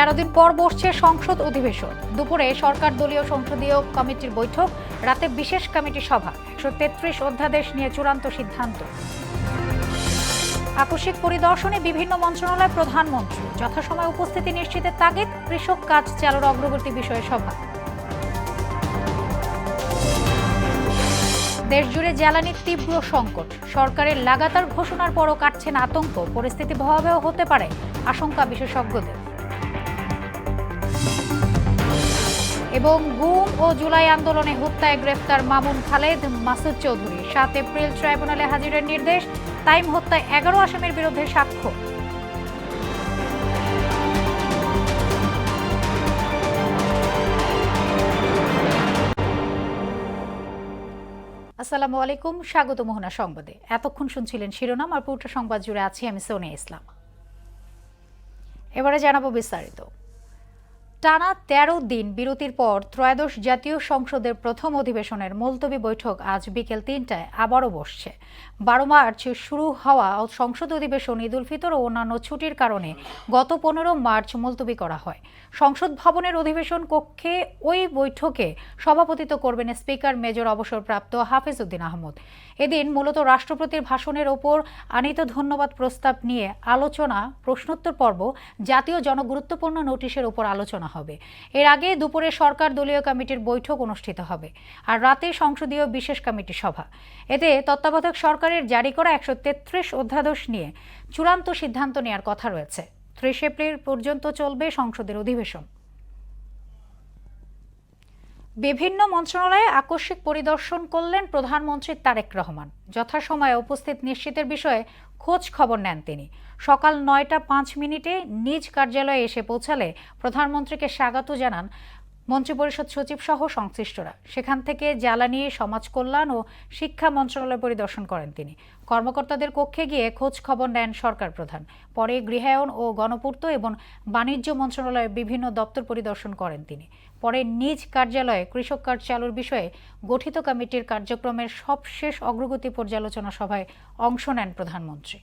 13 দিন পর বসছে সংসদ অধিবেশন। দুপুরে সরকার দলীয় সংসদীয় কমিটির বৈঠক, রাতে বিশেষ কমিটি সভা। 133 অধ্যাদেশ নিয়ে চূড়ান্ত সিদ্ধান্ত। আকস্মিক পরিদর্শনে বিভিন্ন মন্ত্রণালয় প্রধানমন্ত্রী, যথাসময়ে উপস্থিতি নিশ্চিতের তাগিদ। কৃষক কাজ চালুর অগ্রগতি বিষয়ে সভা। দেশজুড়ে জ্বালানির তীব্র সংকট, সরকারের লাগাতার ঘোষণার পরও কাটছে না আতঙ্ক। পরিস্থিতি ভয়াবহ হতে পারে আশঙ্কা বিশেষজ্ঞদের। এবং গুম ও জুলাই আন্দোলনে হত্যায় গ্রেফতার মামুন খালেদ, মাসুদ চৌধুরী। 7 এপ্রিল ট্রাইব্যুনালে হাজিরের নির্দেশ। তাইম হত্যায় 11 আসামির বিরুদ্ধে সাক্ষ্য। আসসালামু আলাইকুম, স্বাগত মোহনা সংবাদে। এতক্ষণ শুনছিলেন শিরোনাম, আর পুরো সংবাদ জুড়ে আছি আমি সোনিয়া ইসলাম। এবারে জানাবো বিস্তারিত। টানা 13 দিন বিরতির পর ত্রয়োদশ জাতীয় সংসদের প্রথম অধিবেশনের মুলতবি বৈঠক আজ বিকেল 3টায় আবারও বসছে। 12 মার্চ শুরু হওয়া সংসদ অধিবেশন ঈদ উল ফিতর ও অন্যান্য ছুটির কারণে গত 15 মার্চ মুলতবি করা হয়। সংসদ ভবনের অধিবেশন কক্ষে ওই বৈঠকে সভাপতিত্ব করবেন স্পিকার মেজর অবসরপ্রাপ্ত হাফিজ উদ্দিন আহমদ। এদিন মূলত রাষ্ট্রপতির ভাষণের ওপর আনীত ধন্যবাদ প্রস্তাব নিয়ে আলোচনা, প্রশ্নোত্তর পর্ব, জাতীয় জনগুরুত্বপূর্ণ নোটিশের ওপর আলোচনা হবে। এর আগে দুপুরে সরকার দলীয় কমিটির বৈঠক অনুষ্ঠিত হবে, আর রাতে সংসদীয় বিশেষ কমিটি সভা। এতে তত্ত্বাবধায়ক সরকারের জারি করা 133 অধ্যাদেশ নিয়ে চূড়ান্ত সিদ্ধান্ত নেওয়ার কথা রয়েছে। 30 এপ্রিল পর্যন্ত চলবে সংসদের অধিবেশন। বিভিন্ন মন্ত্রণালয়ে আকস্মিক পরিদর্শন করলেন প্রধানমন্ত্রী তারেক রহমান। যথাসময়ে উপস্থিত নিশ্চিতের বিষয়ে খোঁজ খবর নেন তিনি। সকাল 9টা 5 মিনিটে নিজ কার্যালয়ে এসে পৌঁছালে প্রধানমন্ত্রীকে স্বাগত জানান মন্ত্রিপরিষদ সচিব সহ সংশ্লিষ্টরা। সেখান থেকে জ্বালানি, সমাজ কল্যাণ ও শিক্ষা মন্ত্রণালয় পরিদর্শন করেন তিনি। কর্মকর্তাদের কক্ষে গিয়ে খোঁজ খবর নেন সরকার প্রধান। পরে গৃহায়ন ও গণপূর্ত এবং বাণিজ্য মন্ত্রণালয়ের বিভিন্ন দপ্তর পরিদর্শন করেন তিনি। পরে নিজ কার্যালয়ে কৃষক কার্ড চালুর বিষয়ে গঠিত কমিটির কার্যক্রমের সবশেষ অগ্রগতি পর্যালোচনা সভায় অংশ নেন প্রধানমন্ত্রী।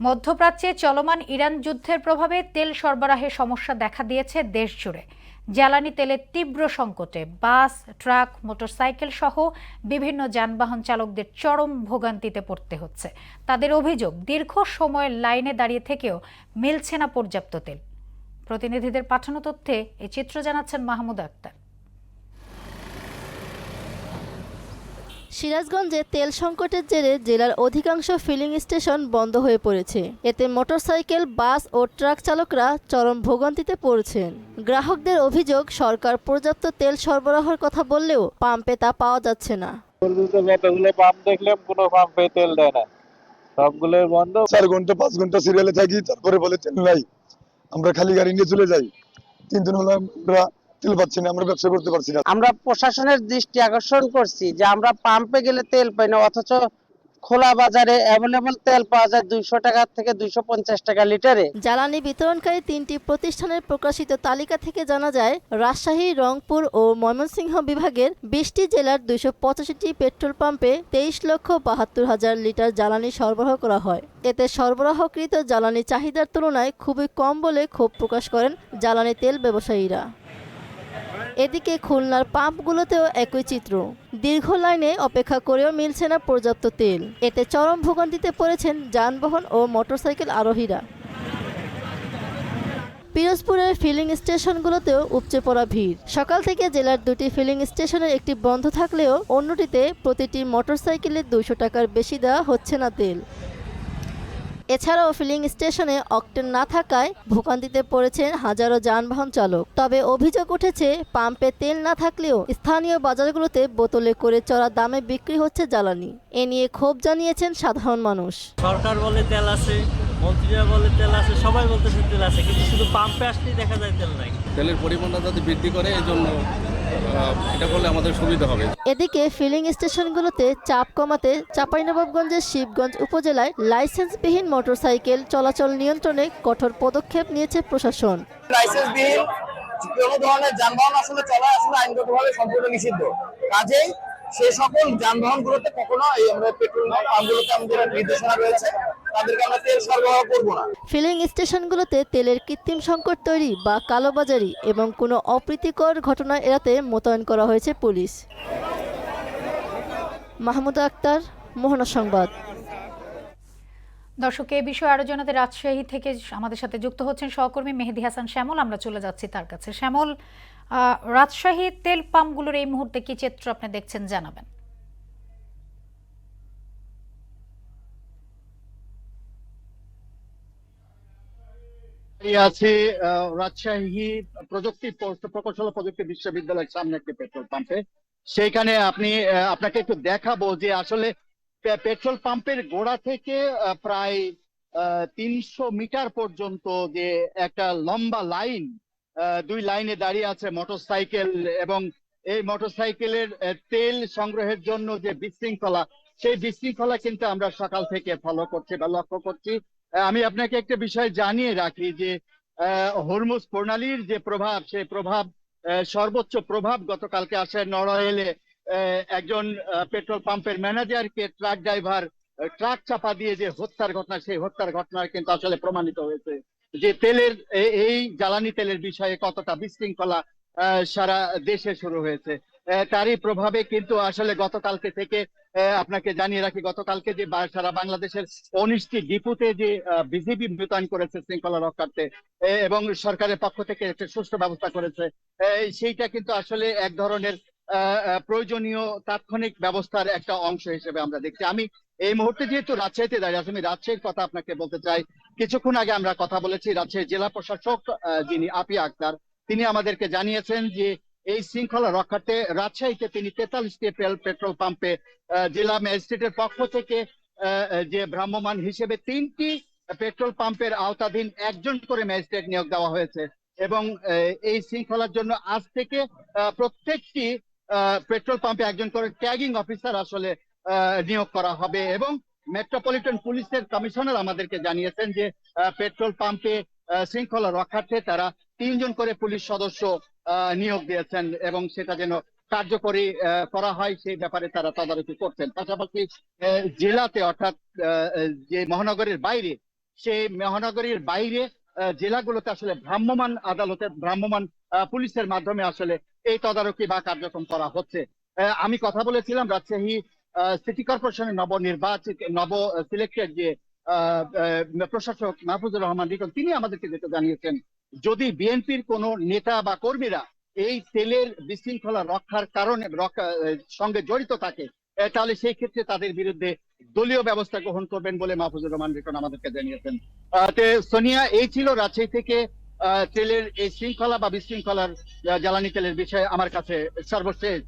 মধ্যপ্রাচ্যে চলমান ইরান যুদ্ধের প্রভাবে তেল সরবরাহে সমস্যা দেখা দিয়েছে দেশ জুড়ে। জ্বালানি তেলের তীব্র সংকটে বাস, ট্রাক, মোটরসাইকেল সহ বিভিন্ন যানবাহন চালকদের চরম ভোগান্তিতে পড়তে হচ্ছে। তাদের অভিযোগ, দীর্ঘ সময় লাইনে দাঁড়িয়ে থেকেও মিলছে না পর্যাপ্ত তেল। প্রতিনিধিদের পাঠানো তথ্যে এই চিত্র জানাচ্ছেন মাহমুদ আক্তার। সিরাজগঞ্জে তেল সংকটের জেরে জেলার অধিকাংশ ফিলিং স্টেশন বন্ধ হয়ে পড়েছে। এতে মোটরসাইকেল, বাস ও ট্রাক চালকরা চরম ভোগান্তিতে পড়েছেন। গ্রাহকদের অভিযোগ, সরকার পর্যাপ্ত তেল সরবরাহের কথা বললেও পাম্পে তা পাওয়া যাচ্ছে না। পাম্প দেখলাম, কোনো পাম্পে তেল দেয় না, সবগুলো বন্ধ। 4 ঘন্টা 5 ঘন্টা সিরিয়ালে থাকি, তারপরে বলে তেল নাই। আমরা খালি গাড়ি নিয়ে চলে যাই। 3 দিন হলো আমরা তেল পাচ্ছি না, আমরা ব্যবসা করতে পারছি না। আমরা প্রশাসনের দৃষ্টি আকর্ষণ করছি যে আমরা পাম্পে গেলে তেল পাই না, অথচ খোলা বাজারে অ্যাভেলেবল তেল পাওয়া যায় 200 টাকা থেকে 250 টাকা লিটারে। জ্বালানি বিতরণকারী 3টি প্রতিষ্ঠানের প্রকাশিত তালিকা থেকে জানা যায়, রাজশাহী, রংপুর ও ময়মনসিংহ বিভাগের 20টি জেলার 285টি পেট্রোল পাম্পে 23,72,000 লিটার জ্বালানি সরবরাহ করা হয়। এতে সরবরাহকৃত জ্বালানি চাহিদার তুলনায় খুবই কম বলে ক্ষোভ প্রকাশ করেন জ্বালানি তেল ব্যবসায়ীরা। এদিকে খুলনার পাম্পগুলোতেও একই চিত্র। দীর্ঘ লাইনে অপেক্ষা করেও মিলছে না পর্যাপ্ত তেল। এতে চরম ভোগান্তিতে পড়েছেন যানবাহন ও মোটরসাইকেল আরোহীরা। পিরোজপুরের ফিলিং স্টেশনগুলোতেও উপচে পড়া ভিড়। সকাল থেকে জেলার 2টি ফিলিং স্টেশনের একটি বন্ধ থাকলেও অন্যটিতে প্রতিটি মোটরসাইকেলে 200 টাকার বেশি দেওয়া হচ্ছে না তেল। এছাড়াও ফিলিং স্টেশনে অকটেন না থাকায় ভোগান্তিতে পড়েছেন হাজারো যানবাহন চালক। তবে অভিযোগ উঠেছে, পাম্পে তেল না থাকলেও স্থানীয় বাজারগুলোতে বোতলে করে চড়া দামে বিক্রি হচ্ছে জ্বালানি। এ নিয়ে ক্ষোভ জানিয়েছেন সাধারণ মানুষ। সরকার বলে তেল আছে, মন্ত্রীরা বলে তেল আছে, সবাই বলতেছে তেল আছে, কিন্তু শুধু পাম্পে আসলেই দেখা যায় তেল নাই। তেলের পরিমাণটা যদি বৃদ্ধি করে, এই জন্য এটা করলে আমাদের সুবিধা হবে। এদিকে ফিলিং স্টেশনগুলোতে চাপ কমাতে চাঁপাইনবাবগঞ্জের শিবগঞ্জ উপজেলায় লাইসেন্সবিহীন মোটরসাইকেল চলাচল নিয়ন্ত্রণে কঠোর পদক্ষেপ নিয়েছে প্রশাসন। লাইসেন্সবিহীন কোনো ধরনের যানবাহন আসলে চলা আইনগতভাবে সম্পূর্ণ নিষিদ্ধ। কাজেই সে সকল যানবাহনগুলোতে কখনো এই আমরা পেট্রোল পাম্পগুলোতে আমাদের নির্দেশনা রয়েছে তাদেরকে আমরা তেল সরবরাহ করবো না। ফিলিং স্টেশনগুলোতে তেলের কৃত্রিম সংকট তৈরি বা কালোবাজারি এবং কোনো অপ্রীতিকর ঘটনা এড়াতে মোতায়েন করা হয়েছে পুলিশ। মাহমুদা আক্তার, মোহনা সংবাদ। দর্শক, এই বিষয়ে আরো জানাতে রাজশাহী থেকে আমাদের সাথে যুক্ত হচ্ছেন সহকর্মী মেহেদী হাসান শ্যামল। আমরা চলে যাচ্ছি তার কাছে। শ্যামল, রাজশাহী তেল পাম্পগুলোর এই মুহূর্তে কি চিত্র আপনি দেখছেন জানাবেন? আছে রাজশাহী প্রকৌশল প্রযুক্তি বিশ্ববিদ্যালয়ের সামনে একটি পেট্রোল পাম্পে। সেইখানে আপনাকে একটু দেখাবো যে আসলে পেট্রোল পাম্পের গোড়া থেকে প্রায় 300 মিটার পর্যন্ত যে একটা লম্বা লাইন, 2 লাইনে দাঁড়িয়ে আছে মোটরসাইকেল, এবং এই মোটরসাইকেলের তেল সংগ্রহের জন্য যে বিশৃঙ্খলা, সেই বিশৃঙ্খলা কিন্তু আমরা সকাল থেকে ফলো করছি বা লক্ষ্য করছি। আমি আপনাকে একটা বিষয় জানিয়ে রাখি যে হরমুজ প্রণালীর যে প্রভাব, সেই প্রভাব সর্বোচ্চ প্রভাব গতকালকে আসে নড়াইলে। একজন পেট্রোল পাম্পের ম্যানেজারকে ট্রাক ড্রাইভার ট্রাক চাপা দিয়ে যে হত্যার ঘটনা, সেই হত্যার ঘটনা কিন্তু আসলে প্রমাণিত হয়েছে যে তেলের এই জ্বালানি তেলের বিষয়ে কতটা বিশৃঙ্খলা সারা দেশে শুরু হয়েছে। তারই প্রভাবে কিন্তু আসলে গতকালকে থেকে আপনাকে জানিয়ে রাখি, গতকালকে যে সারা বাংলাদেশের 19টি ডিপুতে যে বিজিবি মোতায়েন করেছে শৃঙ্খলা রক্ষার্থে, এবং সরকারের পক্ষ থেকে একটা সুষ্ঠু ব্যবস্থা করেছে, সেইটা কিন্তু আসলে এক ধরনের প্রয়োজনীয় তাৎক্ষণিক ব্যবস্থার একটা অংশ হিসেবে আমরা দেখছি। আমি এই মুহূর্তে যেহেতু রাজশাহীতে দাঁড়িয়ে আছি, আমি রাজশাহীর কথা আপনাকে বলতে চাই। কিছুক্ষণ আগে আমরা কথা বলেছি রাজশাহী জেলা প্রশাসক যিনি আপিয়া আক্তার, তিনি আমাদেরকে জানিয়েছেন যে এই শৃঙ্খলা রক্ষার্থে রাজশাহীতে তিনি 43টি পেট্রোল পাম্পে জেলা ম্যাজিস্ট্রেটের পক্ষ থেকে যে ভ্রাম্যমাণ হিসেবে 3টি পেট্রোল পাম্পের আওতাধীন 1জন করে ম্যাজিস্ট্রেট নিয়োগ দেওয়া হয়েছে, এবং এই শৃঙ্খলার জন্য আজ থেকে প্রত্যেকটি পেট্রোল পাম্পে 1জন করে ট্যাগিং অফিসার আসলে নিয়োগ করা হবে। এবং মেট্রোপলিটন পুলিশের কমিশনার আমাদেরকে জানিয়েছেন যে পেট্রোল পাম্পে শৃঙ্খলা রক্ষার্থে তারা 3জন করে পুলিশ সদস্য নিয়োগ দিয়েছেন, এবং সেটা যেন কার্যকরী করা হয় সেই ব্যাপারে তারা তদারকি করছেন। পাশাপাশি জেলাতে, অর্থাৎ যে মহানগরীর বাইরে, সেই মহানগরীর বাইরে জেলাগুলোতে আসলে ভ্রাম্যমাণ আদালতের ভ্রাম্যমাণ পুলিশের মাধ্যমে আসলে এই তদারকি বা কার্যক্রম করা হচ্ছে। আমি কথা বলেছিলাম রাজশাহী সিটি কর্পোরেশনের নব সিলেক্টেড যে প্রশাসক মাহফুজুর রহমান রিটন, তিনি আমাদেরকে যেটা জানিয়েছেন, যদি বিএনপির কোন নেতা বা কর্মীরা এই তেলের বিশৃঙ্খলা রক্ষার কারণে সঙ্গে জড়িত থাকে, তাহলে সেই ক্ষেত্রে তাদের বিরুদ্ধে দলীয় ব্যবস্থা গ্রহণ করবেন বলে মাহফুজুর রহমান রিটন আমাদেরকে জানিয়েছেন। সোনিয়া, এই ছিল রাজশাহী থেকে তেলের এই শৃঙ্খলা বা বিশৃঙ্খলার জ্বালানি তেলের বিষয়ে আমার কাছে সর্বশেষ।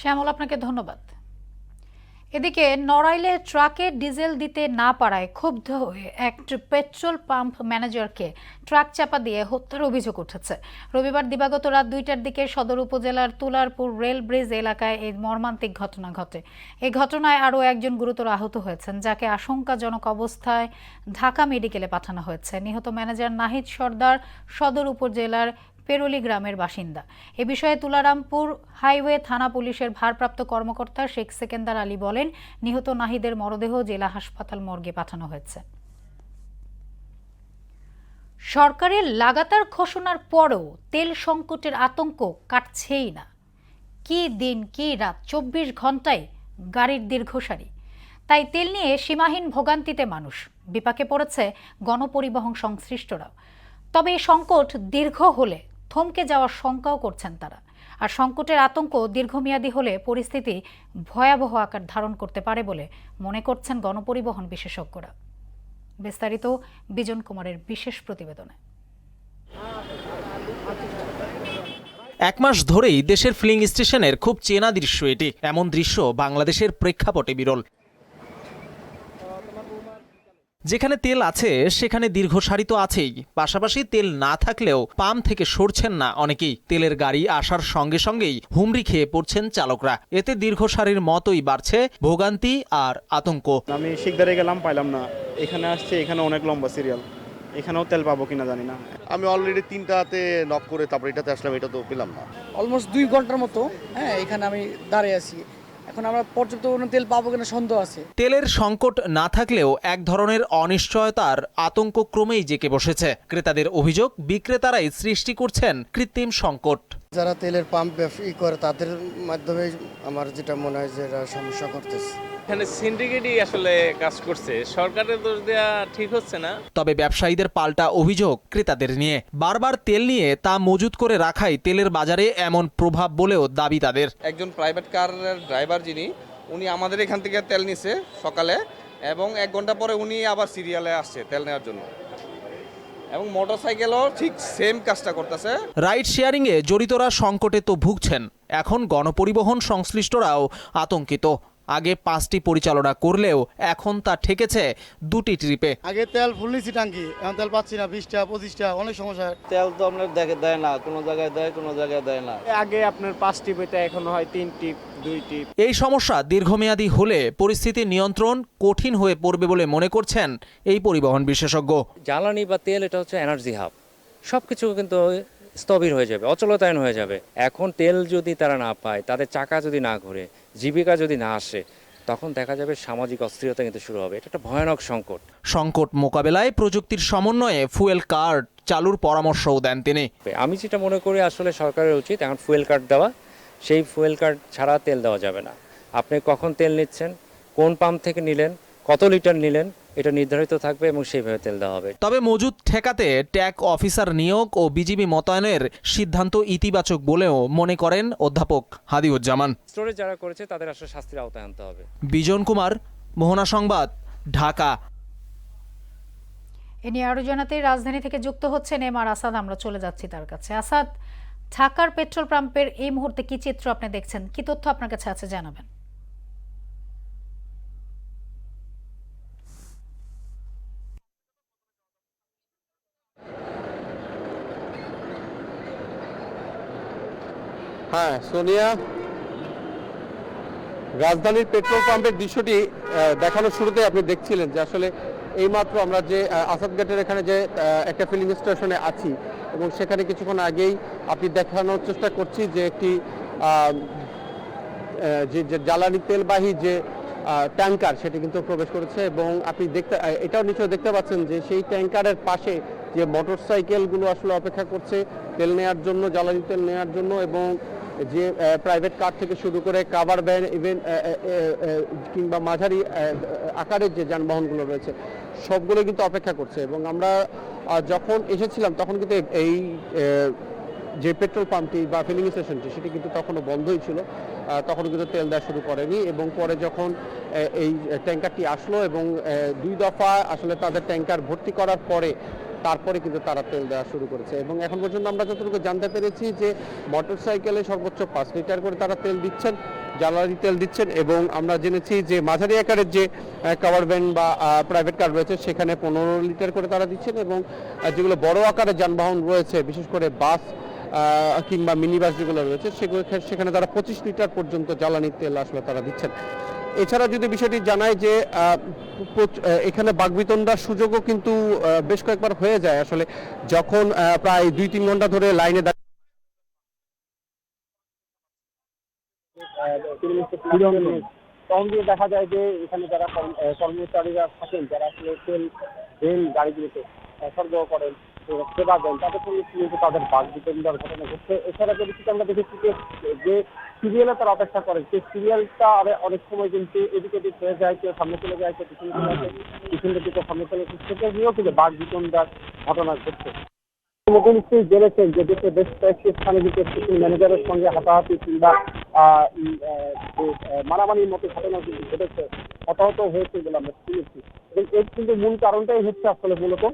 শ্যামল, আপনাকে ধন্যবাদ। এদিকে নড়াইলে ট্রাকে ডিজেল দিতে না পারায় ক্ষুব্ধ হয়ে এক পেট্রোল পাম্প ম্যানেজারকে ট্রাক চাপা দিয়ে হত্যার অভিযোগ উঠেছে। রবিবার দিবাগত রাত 2টার দিকে সদর উপজেলার তুলারপুর রেল ব্রিজ এলাকায় এই মর্মান্তিক ঘটনা ঘটে। এই ঘটনায় আরও 1জন গুরুতর আহত হয়েছেন, যাকে আশঙ্কাজনক অবস্থায় ঢাকা মেডিকেলে পাঠানো হয়েছে। নিহত ম্যানেজার নাহিদ সর্দার সদর উপজেলার পেরোলি গ্রামের বাসিন্দা। এ বিষয়ে তুলারামপুর হাইওয়ে থানা পুলিশের ভারপ্রাপ্ত কর্মকর্তা শেখ সেকেন্দার আলী বলেন, নিহত নাহিদের মরদেহ জেলা হাসপাতাল মর্গে পাঠানো হয়েছে। সরকারের লাগাতার ঘোষণার পরও তেল সংকটের আতঙ্ক কাটছেই না। কি দিন কি রাত, 24 ঘন্টায় গাড়ির দীর্ঘ সারি। তাই তেল নিয়ে সীমাহীন ভোগান্তিতে মানুষ। বিপাকে পড়েছে গণপরিবহন সংশ্লিষ্টরাও। তবে এই সংকট দীর্ঘ হলে থমকে যাওয়ার শঙ্কাও করছেন তারা। আর সংকটের আতঙ্ক দীর্ঘমেয়াদী হলে পরিস্থিতি ভয়াবহ আকার ধারণ করতে পারে বলে মনে করছেন গণপরিবহন বিশেষজ্ঞরা। বিস্তারিত বিজন কুমারের বিশেষ প্রতিবেদনে। 1 মাস ধরেই দেশের ফিলিং স্টেশনের খুব চেনা দৃশ্য এটি। এমন দৃশ্য বাংলাদেশের প্রেক্ষাপটে বিরল। যেখানে তেল আছে সেখানে দীর্ঘ সারি তো আছেই, পাশাপাশি তেল না থাকলেও পাম্প থেকে সরছেন না অনেকেই। তেলের গাড়ি আসার সঙ্গে সঙ্গেই হুমড়ি খেয়ে পড়ছেন চালকরা। এতে দীর্ঘ সারির মতোই বাড়ছে ভোগান্তি আর আতঙ্ক। আমি শিকদারে গেলাম, পাইলাম না। এখানে আসছে, এখানে অনেক লম্বা সিরিয়াল, এখানেও তেল পাবো কিনা জানি না। আমি অলরেডি 3টাতে নক করে তারপর এটাতে আসলাম, এটা তো পেলাম না। অলমোস্ট 2 ঘন্টার মতো এখানে আমি দাঁড়িয়ে আছি। এখন আমরা পর্যাপ্ত পরিমাণ তেল পাবো কিনা সন্দেহ আছে। তেলের সংকট না থাকলেও এক ধরনের অনিশ্চয়তার আতঙ্ক ক্রমেই জেঁকে বসেছে। ক্রেতাদের অভিযোগ, বিক্রেতারাই সৃষ্টি করছেন কৃত্রিম সংকট। যারা তেলের পাম্প করে তাদের মাধ্যমে আমার যেটা মনে হয় যে এরা সমস্যা করতেছে। এখানে সিন্ডিকেটই আসলে কাজ করছে, সরকারের দোষ দেওয়া ঠিক হচ্ছে না। তবে ব্যবসায়ীদের পাল্টা অভিযোগ ক্রেতাদের নিয়ে। বারবার তেল নিয়ে তা মজুত করে রাখাই তেলের বাজারে এমন প্রভাব বলেও দাবি তাদের। একজন প্রাইভেট কারের ড্রাইভার যিনি, উনি আমাদের এখান থেকে তেল নিছে সকালে, এবং 1 ঘন্টা পরে উনি আবার সিরিয়ালে আসছে তেল নেওয়ার জন্য, এবং মোটরসাইকেলও ঠিক সেম কাজটা করতেছে। রাইড শেয়ারিংয়ে জড়িতরা সংকটে তো ভুগছেন, এখন গণপরিবহন সংশ্লিষ্টরাও আতঙ্কিত। আগে 5টি পরিচালনা করলেও এখন তা ঠেকেছে 2টি ট্রিপে। আগে তেল ফুল নিছি টাঙ্কি, এখন তেল পাচ্ছি না, 20টা 25টা, অনেক সমস্যা। তেল তো আপনার দেয় না, কোনো জায়গায় দেয়, কোনো জায়গায় দেয় না। আগে আপনার 5 টিপ, এটা এখন হয় 3 টিপ 2 টিপ। এই সমস্যা দীর্ঘমেয়াদী হলে পরিস্থিতি নিয়ন্ত্রণ কঠিন হয়ে পড়বে বলে মনে করছেন এই পরিবহন বিশেষজ্ঞ। জ্বালানি বা তেল এটা হচ্ছে এনার্জি হাব, সবকিছু কিন্তু স্থবির হয়ে যাবে, অচলতায়ন হয়ে যাবে। এখন তেল যদি তারা না পায়, তাদের চাকা যদি না ঘুরে, জীবিকা যদি না আসে, তখন দেখা যাবে সামাজিক অস্থিরতা কিন্তু শুরু হবে। এটা একটা ভয়ানক সংকট। সংকট মোকাবেলায় প্রযুক্তির সমন্বয়ে ফুয়েল কার্ড চালুর পরামর্শও দেন তিনি। আমি যেটা মনে করি আসলে সরকারের উচিত এখন ফুয়েল কার্ড দেওয়া। সেই ফুয়েল কার্ড ছাড়া তেল দেওয়া যাবে না। আপনি কখন তেল নিচ্ছেন, কোন পাম্প থেকে নিলেন, কত লিটার নিলেন, এটা নির্ধারিত থাকবে এবং সেইভাবে তেল দেওয়া হবে। তবে মজুত ঠেকাতে ট্যাগ অফিসার নিয়োগ ও বিজিবি মোতায়েনের সিদ্ধান্ত ইতিবাচক বলেও মনে করেন অধ্যাপক হাদিউজ্জামান। স্টোরেজ যারা করেছে তাদের আসলে শাস্তির আওতায় আনতে হবে। বিজন কুমার, মোহনা সংবাদ, ঢাকা। এ নিয়ে আরো জানাতে রাজধানী থেকে যুক্ত হচ্ছেন এমআর আসাদ। আমরা চলে যাচ্ছি তার কাছে। আসাদ, ঢাকার পেট্রোল পাম্পের এই মুহূর্তে কি চিত্র আপনি দেখছেন, কি তথ্য আপনার কাছে আছে জানাবেন। হ্যাঁ সোনিয়া, রাজধানীর পেট্রোল পাম্পের দৃশ্যটি দেখানোর শুরুতে আপনি দেখছিলেন যে আসলে এইমাত্র আমরা যে আসাদ গেটের এখানে যে একটা ফিলিং স্টেশনে আছি, এবং সেখানে কিছুক্ষণ আগেই আপনি দেখানোর চেষ্টা করছি যে একটি যে জ্বালানি তেলবাহী যে ট্যাঙ্কার সেটি কিন্তু প্রবেশ করেছে, এবং আপনি এটাও নিশ্চয়ই দেখতে পাচ্ছেন যে সেই ট্যাঙ্কারের পাশে যে মোটরসাইকেলগুলো আসলে অপেক্ষা করছে তেল নেওয়ার জন্য, জ্বালানি তেল নেওয়ার জন্য, এবং যে প্রাইভেট কার থেকে শুরু করে কাভার ভ্যান, ইভেন কিংবা মাঝারি আকারের যে যানবাহনগুলো রয়েছে সবগুলো কিন্তু অপেক্ষা করছে। এবং আমরা যখন এসেছিলাম তখন কিন্তু এই যে পেট্রোল পাম্পটি বা ফিলিং স্টেশনটি সেটি কিন্তু তখনও বন্ধই ছিল, তখন কিন্তু তেল দেওয়া শুরু করেনি। এবং পরে যখন এই ট্যাঙ্কারটি আসলো এবং 2 দফা আসলে তাদের ট্যাঙ্কার ভর্তি করার পরে তারপরে কিন্তু তারা তেল দেওয়া শুরু করেছে। এবং এখন পর্যন্ত আমরা যতটুকু জানতে পেরেছি যে মোটরসাইকেলে সর্বোচ্চ 5 লিটার করে তারা তেল দিচ্ছেন, জ্বালানি তেল দিচ্ছেন, এবং আমরা জেনেছি যে মাঝারি আকারের যে কাভার ভ্যান বা প্রাইভেট কার রয়েছে সেখানে 15 লিটার করে তারা দিচ্ছেন, এবং যেগুলো বড় আকারের যানবাহন রয়েছে বিশেষ করে বাস কিংবা মিনি বাস যেগুলো রয়েছে সেখানে তারা 25 লিটার পর্যন্ত জ্বালানি তেল আসলে তারা দিচ্ছেন। এছাড়া যদি বিষয়টি জানাই যে এখানে বাকবিতণ্ডার সুযোগও কিন্তু বেশ কয়েকবার হয়ে যায় আসলে, যখন প্রায় 2-3 ঘন্টা ধরে লাইনে তখন দিয়ে দেখা যায় যে এখানে যারা কর্মচারীরা থাকেন, যারা আসলে তেল গাড়িগুলোতে সরবরাহ করেন, সেবা দেন, তাদের সঙ্গে কিন্তু তাদের বাকবিতণ্ডার ঘটনা ঘটছে। এছাড়া যদি আমরা দেখেছি যে সিরিয়ালে তারা অপেক্ষা করেন, সেই সিরিয়ালটা অনেক সময় কিন্তু এদিকে এদিক হয়ে যায়, কেউ সামনে চলে যায়, কেউ পিছনে চলে আসে, পিছনে দিকে সামনে চলে আসে, সেটা নিয়েও কিন্তু বাকবিতণ্ডার ঘটনা ঘটছে। নিশ্চয়ই জেনেছেন যে দেশে বেশ কয়েকটি স্থানে কিন্তু স্টেশন ম্যানেজারের সঙ্গে হাতাহাতি কিংবা মারামারির মতো ঘটনা কিন্তু ঘটেছে, হতাহত হয়েছে বলে আমরা শুনেছি। এবং এর কিন্তু মূল কারণটাই হচ্ছে আসলে মূলত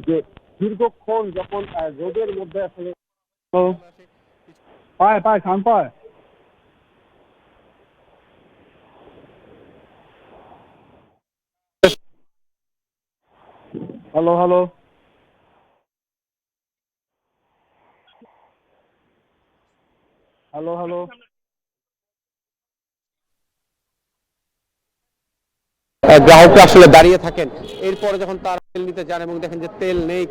যে দীর্ঘক্ষণ যখন রোদের মধ্যে আসলে পায় খান পায় হ্যালো হ্যালো হ্যালো হ্যালো গ্রাহকরা আসলে দাঁড়িয়ে থাকেন, এরপরে যখন তারা তেল নিতে যান এবং দেখেন যে তেল নেই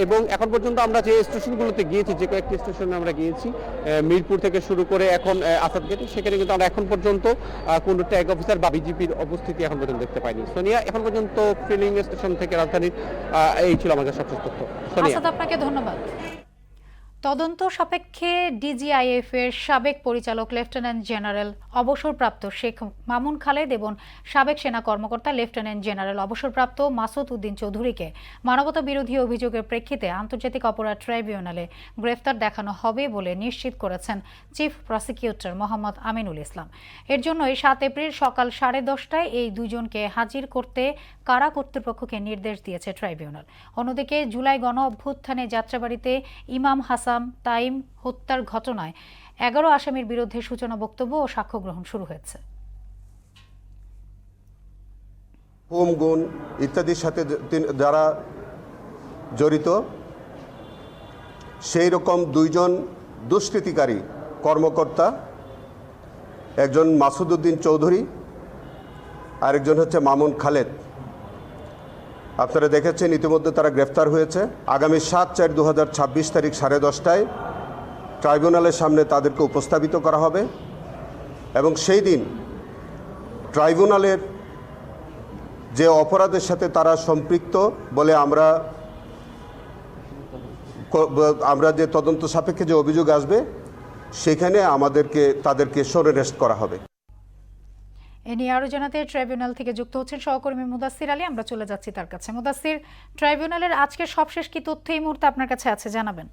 এবং এখন পর্যন্ত আমরা যে স্টেশনগুলোতে গিয়েছি, যে কয়েকটি স্টেশনে আমরা গিয়েছি, মিরপুর থেকে শুরু করে এখন আসাদ গেট, সেখানে কিন্তু আমরা এখন পর্যন্ত কোনো ট্যাগ অফিসার বা বিজিপির উপস্থিতি এখন পর্যন্ত দেখতে পাইনি। সোনিয়া, এখন পর্যন্ত ফিলিং স্টেশন থেকে রাজধানীর এই ছিল আমাদের সবচেয়ে তথ্য। সোনিয়া, আসাদ, আপনাকে ধন্যবাদ। তদন্ত সাপেক্ষে ডিজিআইএফ এর সাবেক পরিচালক লেফটেন্যান্ট জেনারেল অবসরপ্রাপ্ত শেখ মামুন খালেদ এবং সাবেক সেনা কর্মকর্তা লেফটেন্যান্ট জেনারেল অবসরপ্রাপ্ত মাসুদ উদ্দিন চৌধুরীকে মানবতা বিরোধী অভিযোগের প্রেক্ষিতে আন্তর্জাতিক অপরাধ ট্রাইব্যুনালে গ্রেফতার দেখানো হবে বলে নিশ্চিত করেছেন চিফ প্রসিকিউটর মোহাম্মদ আমিনুল ইসলাম। এর জন্যই 7 এপ্রিল সকাল 10:30টায় এই দুজনকে হাজির করতে কারা কর্তৃপক্ষকে নির্দেশ দিয়েছে ট্রাইব্যুনাল। অন্যদিকে জুলাই গণ অভ্যুত্থানে যাত্রাবাড়িতে ইমাম হাসান তাইম হত্যার ঘটনায় 11 আসামির বিরুদ্ধে সূচনা বক্তব্য ও সাক্ষ্য গ্রহণ শুরু হয়েছে। হোম গুণ ইত্যাদির সাথে যারা জড়িত সেই রকম 2 জন দুষ্কৃতিকারী কর্মকর্তা, একজন মাসুদ উদ্দিন চৌধুরী, আরেকজন হচ্ছে মামুন খালেদ, আপনারা দেখেছেন ইতিমধ্যে তারা গ্রেফতার হয়েছে। আগামী 7/4/2026 তারিখ 10:30টায় ট্রাইব্যুনালের সামনে তাদেরকে উপস্থাপিত করা হবে এবং সেই দিন ট্রাইব্যুনালের যে অপরাধের সাথে তারা সম্পৃক্ত বলে আমরা যে তদন্ত সাপেক্ষে যে অভিযোগ আসবে সেখানে তাদেরকে সরেরেস্ট করা হবে। এ নিয়ে আরো জানাতে ট্রাইব্যুনাল থেকে যুক্ত হচ্ছেন সহকর্মী মুদাসসির আলী। আমরা চলে যাচ্ছি তার কাছে। মুদাসসির, ট্রাইব্যুনালের আজকের সবশেষ কি তথ্য এই মুহূর্তে আপনার কাছে আছে, জানাবেন।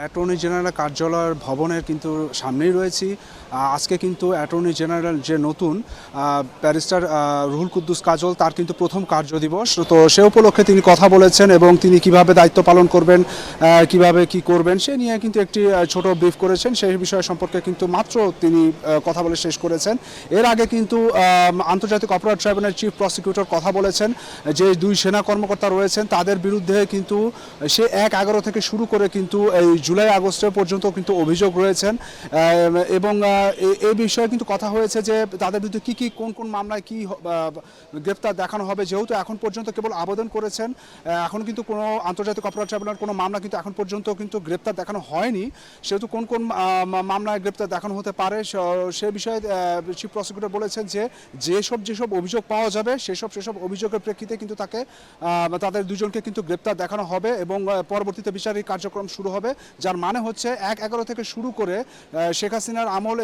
অ্যাটর্নি জেনারেল কার্যালয়ের ভবনের কিন্তু সামনেই রয়েছি। আজকে কিন্তু অ্যাটর্নি জেনারেল যে নতুন ব্যারিস্টার রুহুল কুদ্দুস কাজল, তার কিন্তু প্রথম কার্যদিবস, তো সে উপলক্ষে তিনি কথা বলেছেন এবং তিনি কিভাবে দায়িত্ব পালন করবেন, কিভাবে কি করবেন সে নিয়ে কিন্তু একটি ছোট ব্রিফ করেছেন। সেই বিষয় সম্পর্কে কিন্তু মাত্র তিনি কথা বলে শেষ করেছেন। এর আগে কিন্তু আন্তর্জাতিক অপরাধ ট্রাইব্যুনালের চিফ প্রসিকিউটর কথা বলেছেন যে 2 সেনা কর্মকর্তা রয়েছেন তাদের বিরুদ্ধে কিন্তু সে 1/11 থেকে শুরু করে কিন্তু এই জুলাই আগস্টের পর্যন্ত কিন্তু অভিযোগ রয়েছেন এবং এই বিষয়ে কিন্তু কথা হয়েছে যে তাদের বিরুদ্ধে কি কোন মামলায় কি গ্রেফতার দেখানো হবে। যেহেতু এখন পর্যন্ত কেবল আবেদন করেছেন, এখন কিন্তু কোনো আন্তর্জাতিক অপরাধ ট্রাইব্যুনাল কোনো মামলা কিন্তু এখন পর্যন্ত কিন্তু গ্রেফতার দেখানো হয়নি, সেহেতু কোন মামলায় গ্রেফতার দেখানো হতে পারে সে বিষয়ে চিফ প্রসিকিউটর বলেছেন যে যেসব অভিযোগ পাওয়া যাবে সেসব অভিযোগের প্রেক্ষিতে কিন্তু তাদের দুজনকে কিন্তু গ্রেফতার দেখানো হবে এবং পরবর্তীতে বিচারিক কার্যক্রম শুরু হবে। যার মানে হচ্ছে 1/11 থেকে শুরু করে শেখ হাসিনার আমল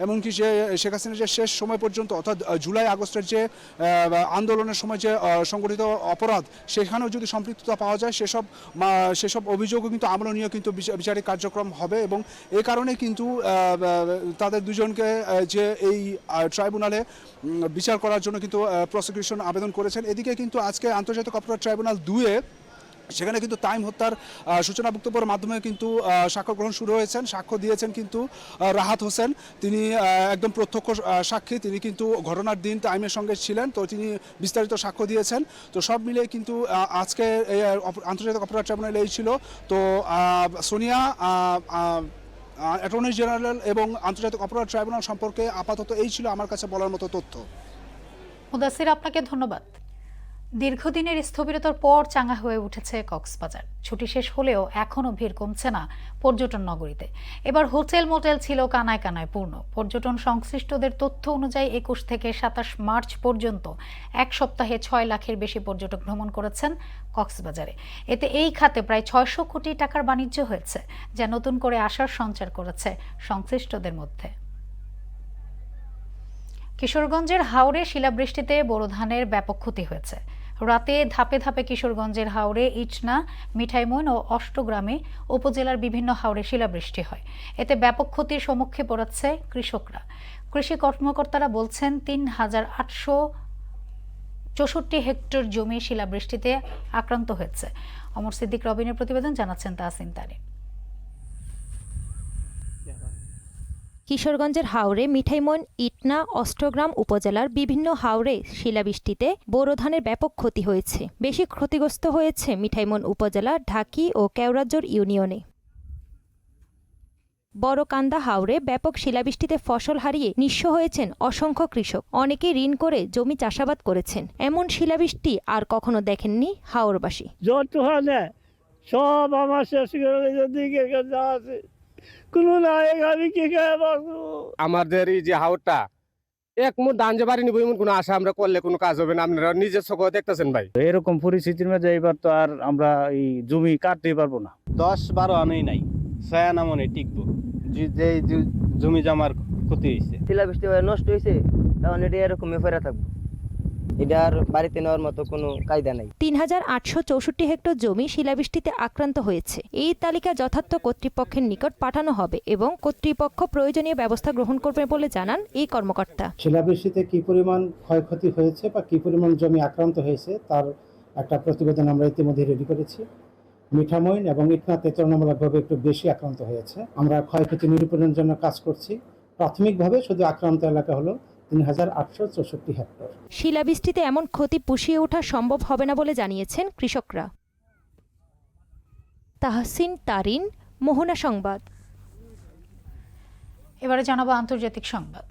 এমনকি যে শেখ হাসিনার যে শেষ সময় পর্যন্ত অর্থাৎ জুলাই আগস্টের যে আন্দোলনের সময় যে সংগঠিত অপরাধ সেখানেও যদি সম্পৃক্ততা পাওয়া যায় সেসব অভিযোগও কিন্তু আমল নিয়ে কিন্তু বিচারিক কার্যক্রম হবে এবং এই কারণে কিন্তু তাদের দুজনকে যে এই ট্রাইব্যুনালে বিচার করার জন্য কিন্তু প্রসিকিউশন আবেদন করেছেন। এদিকে কিন্তু আজকে আন্তর্জাতিক অপরাধ ট্রাইব্যুনাল 2-এ সেখানে কিন্তু তাইম হত্যার সূচনা বক্তব্যের মাধ্যমে কিন্তু সাক্ষ্য গ্রহণ শুরু হয়েছেন। সাক্ষ্য দিয়েছেন কিন্তু রাহাত হোসেন, তিনি একদম প্রত্যক্ষ সাক্ষী, তিনি কিন্তু ঘটনার দিন তাইমের সঙ্গে ছিলেন, তো তিনি বিস্তারিত সাক্ষ্য দিয়েছেন। তো সব মিলিয়ে কিন্তু আজকে আন্তর্জাতিক অপরাধ ট্রাইব্যুনাল এই ছিল। তো সোনিয়া, অ্যাটর্নি জেনারেল এবং আন্তর্জাতিক অপরাধ ট্রাইব্যুনাল সম্পর্কে আপাতত এই ছিল আমার কাছে বলার মতো তথ্য। মুদাসসির, আপনাকে ধন্যবাদ। দীর্ঘদিনের স্থবিরতার পর চাঙ্গা হয়ে উঠেছে কক্সবাজার। ছুটি শেষ হলেও এখনও ভিড় কমছে না পর্যটন নগরীতে। এবার হোটেল মোটেল ছিল কানায় কানায় পূর্ণ। পর্যটন সংশ্লিষ্টদের তথ্য অনুযায়ী 21 থেকে 27 মার্চ পর্যন্ত 1 সপ্তাহে 6 লাখের বেশি পর্যটক ভ্রমণ করেছেন কক্সবাজারে। এতে এই খাতে প্রায় 600 কোটি টাকার বাণিজ্য হয়েছে, যা নতুন করে আশার সঞ্চার করেছে সংশ্লিষ্টদের মধ্যে। কিশোরগঞ্জের হাওরে শিলাবৃষ্টিতে বোরো ধানের ব্যাপক ক্ষতি হয়েছে। রাতে ধাপে ধাপে কিশোরগঞ্জের হাওরে, ইটনা, মিঠাইমইন ও অষ্টগ্রামে উপজেলার বিভিন্ন হাওরে শিলাবৃষ্টি হয়। এতে ব্যাপক ক্ষতির সম্মুখে পড়েছে কৃষকরা। কৃষি কর্মকর্তারা বলছেন 3864 হেক্টর জমি শিলাবৃষ্টিতে আক্রান্ত হয়েছে। অমর সিদ্দিক রবিনের প্রতিবেদন, জানাচ্ছেন তাহসিন তারিন। কিশোরগঞ্জের হাওরে, মিঠাইমইন, ইটনা, অষ্টগ্রাম উপজেলার বিভিন্ন হাওরে শিলাবৃষ্টিতে বোরো ধানের ব্যাপক ক্ষতি হয়েছে। বেশি ক্ষতিগ্রস্ত হয়েছে মিঠাইমইন উপজেলার ঢাকি ও কেওড়াজোর ইউনিয়নে। বড়কান্দা হাওরে ব্যাপক শিলাবৃষ্টিতে ফসল হারিয়ে নিঃস্ব হয়েছেন অসংখ্য কৃষক। অনেকে ঋণ করে জমি চাষাবাদ করেছেন। এমন শিলাবৃষ্টি আর কখনো দেখেননি হাওরবাসী। সব আমার শেষ করে দিকে আছে, কোনো নাই, আমি কি খেয়ে বাঁচবো? আমাদের এই যে হাওরটা এক মুঠ ধান যে বাড়ি নিব এমন কোনো আশা আমরা করলে কোনো কাজ হবে না। আপনারা নিজের চোখে দেখতেছেন ভাই। এরকম পরিস্থিতির মধ্যে এবার তো আর আমরা এই জমি কাটতেই পারবো না। 10-12 আনেই নাই, 6 আনা মনে টিকবো। যে জমি জমার ক্ষতি হয়েছে, শিলাবৃষ্টি হয়ে নষ্ট হয়েছে, তখন এটা এরকমই ফেরা থাকবো। এটা আর বাড়িতে নেওয়ার মতো কোনো কায়দা নাই। 3864 হেক্টর জমি শিলাবৃষ্টিতে আক্রান্ত হয়েছে। এই তালিকা যথার্থ কর্তৃপক্ষের নিকট পাঠানো হবে এবং কর্তৃপক্ষ প্রয়োজনীয় ব্যবস্থা গ্রহণ করবে বলে জানান এই কর্মকর্তা। শিলাবৃষ্টিতে কি পরিমাণ ক্ষয়ক্ষতি হয়েছে বা কি পরিমাণ জমি আক্রান্ত হয়েছে তার একটা প্রতিবেদন আমরা ইতিমধ্যে রেডি করেছি। মিঠামইন এবং ইটনা তুলনামূলকভাবে একটু বেশি আক্রান্ত হয়েছে। আমরা ক্ষয়ক্ষতি নিরূপণের জন্য কাজ করছি। প্রাথমিকভাবে শুধু আক্রান্ত এলাকা হলো 3864 হেক্টর। শিলাবৃষ্টিতে এমন ক্ষতি পুষিয়ে ওঠা সম্ভব হবে না বলে জানিয়েছেন কৃষকরা। তাহসিন তারিন, মোহনা সংবাদ। এবারে জানাবো আন্তর্জাতিক সংবাদ।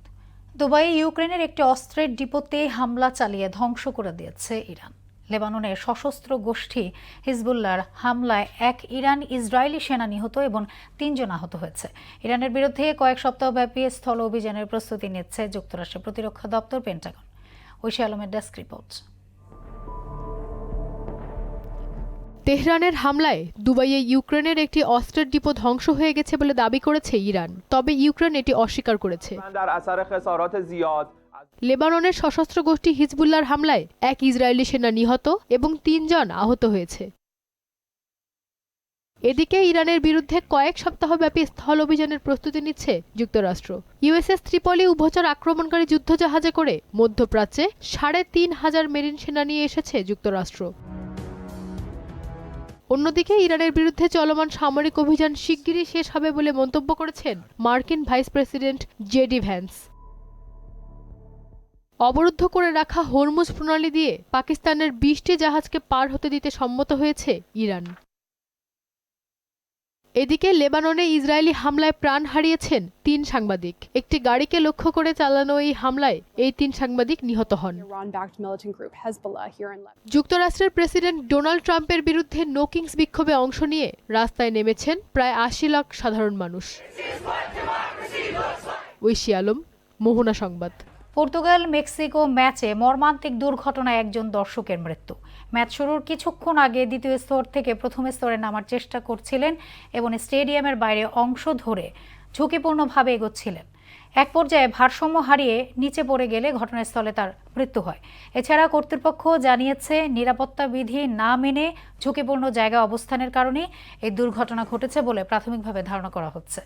দুবাইয়ে ইউক্রেনের একটি অস্ত্রের ডিপোতে হামলা চালিয়ে ধ্বংস করে দিয়েছে ইরান। লেবাননের সশস্ত্র গোষ্ঠী হিজবুল্লাহর হামলায় এক ইরান ইসরায়েলি সেনা নিহত এবং 3 জন আহত হয়েছে। ইরানের বিরুদ্ধে কয়েক সপ্তাহব্যাপী স্থল অভিযানের প্রস্তুতি নিচ্ছে যুক্তরাষ্ট্রের প্রতিরক্ষা দপ্তর পেন্টাগন। ঐশী আলমের ডেস্ক রিপোর্ট। তেহরানের হামলায় দুবাইয়ে ইউক্রেনের একটি অস্ত্রের ডিপো ধ্বংস হয়ে গেছে বলে দাবি করেছে ইরান, তবে ইউক্রেন এটি অস্বীকার করেছে। লেবাননের সশস্ত্র গোষ্ঠী হিজবুল্লাহর হামলায় এক ইসরায়েলি সেনা নিহত এবং 3 জন আহত হয়েছে। এদিকে ইরানের বিরুদ্ধে কয়েক সপ্তাহব্যাপী স্থল অভিযানের প্রস্তুতি নিচ্ছে যুক্তরাষ্ট্র। ইউএসএস ত্রিপলি উভচর আক্রমণকারী যুদ্ধজাহাজে করে মধ্যপ্রাচ্যে 3,500 মেরিন সেনা নিয়ে এসেছে যুক্তরাষ্ট্র। অন্যদিকে ইরানের বিরুদ্ধে চলমান সামরিক অভিযান শিগগিরই শেষ হবে বলে মন্তব্য করেছেন মার্কিন ভাইস প্রেসিডেন্ট জেডি ভ্যান্স। অবরুদ্ধ করে রাখা হরমুজ প্রণালী দিয়ে পাকিস্তানের 20টি জাহাজকে পার হতে দিতে সম্মত হয়েছে ইরান। এদিকে লেবাননে ইসরায়েলি হামলায় প্রাণ হারিয়েছেন 3 সাংবাদিক। একটি গাড়িকে লক্ষ্য করে চালানো এই হামলায় এই 3 সাংবাদিক নিহত হন। যুক্তরাষ্ট্রের প্রেসিডেন্ট ডোনাল্ড ট্রাম্পের বিরুদ্ধে নো কিংস বিক্ষোভে অংশ নিয়ে রাস্তায় নেমেছেন প্রায় 80 লাখ সাধারণ মানুষ। ঐশী আলম, মোহনা সংবাদ। পর্তুগাল মেক্সিকো ম্যাচে মর্মান্তিক দুর্ঘটনায় একজন দর্শকের মৃত্যু। ম্যাচ শুরুর কিছুক্ষণ আগে দ্বিতীয় স্তর থেকে প্রথম স্তরে নামার চেষ্টা করছিলেন এবং স্টেডিয়ামের বাইরে অংশ ধরে ঝুঁকিপূর্ণভাবে এগোচ্ছিলেন। এক পর্যায়ে ভারসাম্য হারিয়ে নিচে পড়ে গেলে ঘটনাস্থলে তার মৃত্যু হয়। এছাড়া কর্তৃপক্ষ জানিয়েছে নিরাপত্তা বিধি না মেনে ঝুঁকিপূর্ণ জায়গায় অবস্থানের কারণে এই দুর্ঘটনা ঘটেছে বলে প্রাথমিকভাবে ধারণা করা হচ্ছে।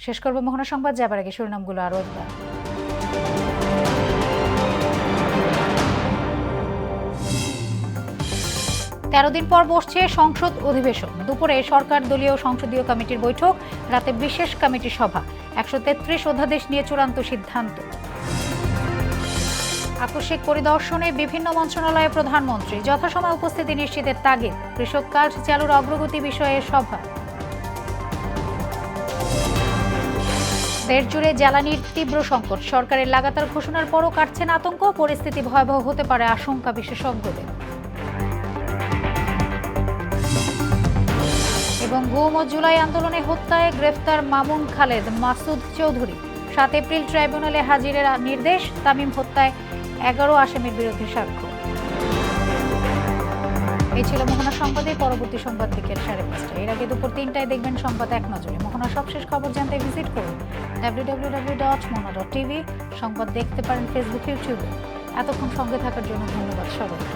শেষ করব মোহনা সংবাদ, যাবার আগে শিরোনামগুলো আরও একবার। তেরো দিন পর বসছে সংসদ অধিবেশন। দুপুরে সরকার দলীয় সংসদীয় কমিটির বৈঠক, রাতে বিশেষ কমিটি সভা। 133 অধ্যাদেশ নিয়ে চূড়ান্ত সিদ্ধান্ত। আকস্মিক পরিদর্শনে বিভিন্ন মন্ত্রণালয়ে প্রধানমন্ত্রী, যথাসময়ে উপস্থিতি নিশ্চিতের তাগিদ। কৃষক কার্ড চালুর অগ্রগতি বিষয়ে সভা। দেশ জুড়ে জ্বালানির তীব্র সংকট, সরকারের লাগাতার ঘোষণার পরও কাটছে না আতঙ্ক। পরিস্থিতি ভয়াবহ হতে পারে আশঙ্কা বিশেষজ্ঞদের। এবং গুম ও জুলাই আন্দোলনে হত্যায় গ্রেফতার মামুন খালেদ, মাসুদ চৌধুরী। 7 এপ্রিল ট্রাইব্যুনালে হাজিরের নির্দেশ। তামিম হত্যায় 11 আসামির বিরুদ্ধে সাক্ষ্য। এই ছিল মোহনা সংবাদের পরবর্তী সংবাদ বিকেল 5:30। এর আগে দুপুর 3টায় দেখবেন সংবাদ এক নজরে। মোহনার সবশেষ খবর জানতে ভিজিট করুন www.mohana.tv। সংবাদ দেখতে পারেন ফেসবুক, ইউটিউবে। এতক্ষণ সঙ্গে থাকার জন্য ধন্যবাদ সবাইকে।